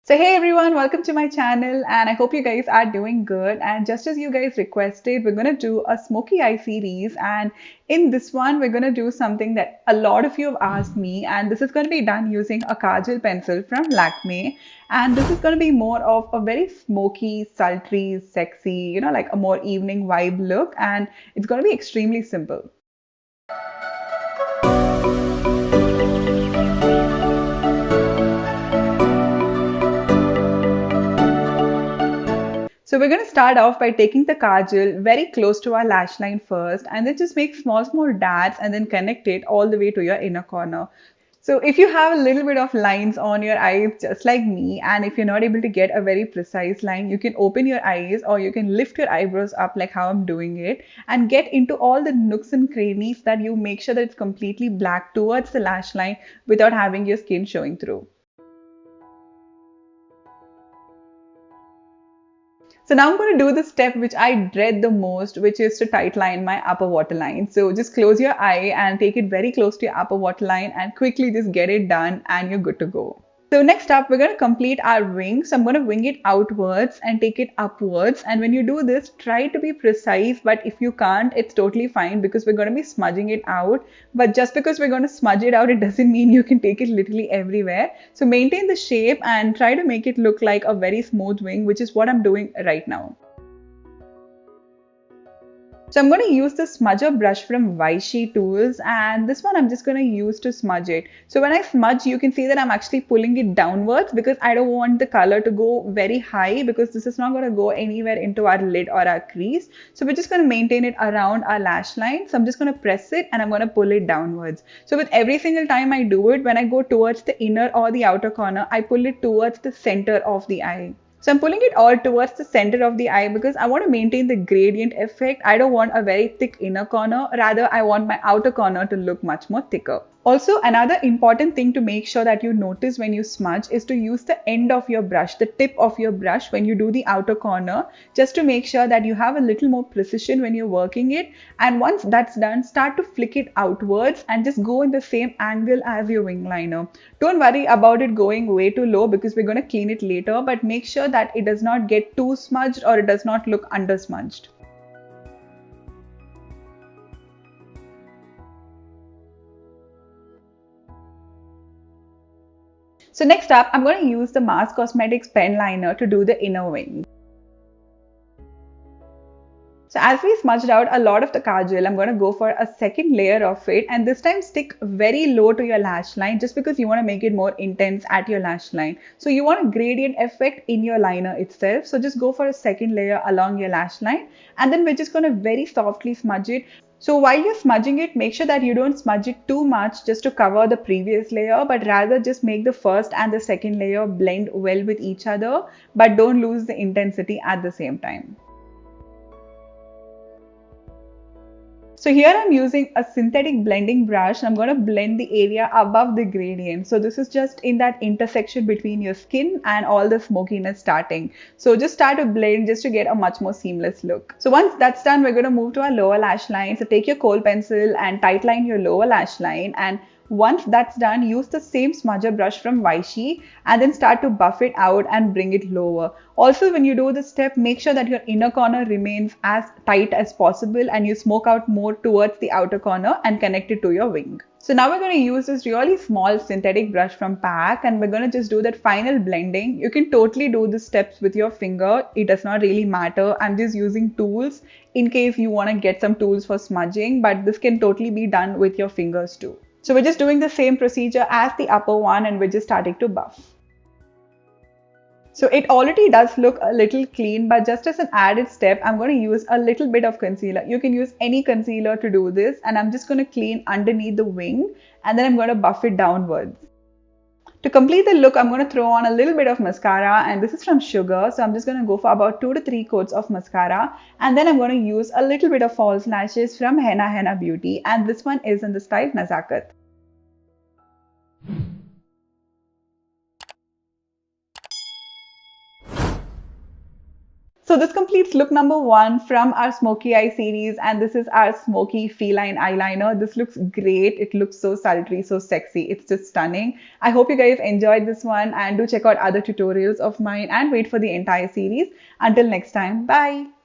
So hey everyone, welcome to my channel and I hope you guys are doing good. And just as you guys requested, we're going to do a smoky eye series, and in this one we're going to do something that a lot of you have asked me, and this is going to be done using a kajal pencil from Lakme. And this is going to be more of a very smoky, sultry, sexy, like a more evening vibe look, and it's going to be extremely simple. So we're going to start off by taking the kajal very close to our lash line first, and then just make small dabs and then connect it all the way to your inner corner. So if you have a little bit of lines on your eyes just like me, and if you're not able to get a very precise line, you can open your eyes or you can lift your eyebrows up like how I'm doing it and get into all the nooks and crannies that you make sure that it's completely black towards the lash line without having your skin showing through. So now I'm going to do the step which I dread the most, which is to tight line my upper waterline. So just close your eye and take it very close to your upper waterline and quickly just get it done and you're good to go. So next up, we're going to complete our wing. So I'm going to wing it outwards and take it upwards. And when you do this, try to be precise. But if you can't, it's totally fine because we're going to be smudging it out. But just because we're going to smudge it out, it doesn't mean you can take it literally everywhere. So maintain the shape and try to make it look like a very smooth wing, which is what I'm doing right now. So I'm going to use the smudger brush from Vichy Tools, and this one I'm just going to use to smudge it. So when I smudge, you can see that I'm actually pulling it downwards because I don't want the color to go very high because this is not going to go anywhere into our lid or our crease. So we're just going to maintain it around our lash line. So I'm just going to press it and I'm going to pull it downwards. So with every single time I do it, when I go towards the inner or the outer corner, I pull it towards the center of the eye. So I'm pulling it all towards the center of the eye because I want to maintain the gradient effect. I don't want a very thick inner corner. Rather, I want my outer corner to look much more thicker. Also, another important thing to make sure that you notice when you smudge is to use the end of your brush, the tip of your brush when you do the outer corner, just to make sure that you have a little more precision when you're working it. And once that's done, start to flick it outwards and just go in the same angle as your wing liner. Don't worry about it going way too low because we're going to clean it later, but make sure that it does not get too smudged or it does not look under smudged. So next up, I'm going to use the Mars Cosmetics pen liner to do the inner wing. So as we smudged out a lot of the kajal, I'm going to go for a second layer of it, and this time stick very low to your lash line just because you want to make it more intense at your lash line. So you want a gradient effect in your liner itself. So just go for a second layer along your lash line, and then we're just going to very softly smudge it. So while you're smudging it, make sure that you don't smudge it too much just to cover the previous layer, but rather just make the first and the second layer blend well with each other, but don't lose the intensity at the same time. So here I'm using a synthetic blending brush. I'm going to blend the area above the gradient. So this is just in that intersection between your skin and all the smokiness starting. So just start to blend just to get a much more seamless look. So once that's done, we're going to move to our lower lash line. So take your kohl pencil and tight line your lower lash line, and once that's done, use the same smudger brush from Vichy and then start to buff it out and bring it lower. Also, when you do this step, make sure that your inner corner remains as tight as possible and you smoke out more towards the outer corner and connect it to your wing. So now we're going to use this really small synthetic brush from PAC and we're going to just do that final blending. You can totally do the steps with your finger. It does not really matter. I'm just using tools in case you want to get some tools for smudging, but this can totally be done with your fingers too. So we're just doing the same procedure as the upper one and we're just starting to buff. So it already does look a little clean, but just as an added step, I'm going to use a little bit of concealer. You can use any concealer to do this, and I'm just going to clean underneath the wing and then I'm going to buff it downwards. To complete the look, I'm going to throw on a little bit of mascara, and this is from Sugar. So I'm just going to go for about 2 to 3 coats of mascara, and then I'm going to use a little bit of false lashes from Henna Beauty, and this one is in the style Nazakat. So this completes look number 1 from our Smoky Eye series, and this is our Smoky Feline eyeliner. This looks great. It looks so sultry, so sexy. It's just stunning. I hope you guys enjoyed this one, and do check out other tutorials of mine and wait for the entire series. Until next time, bye.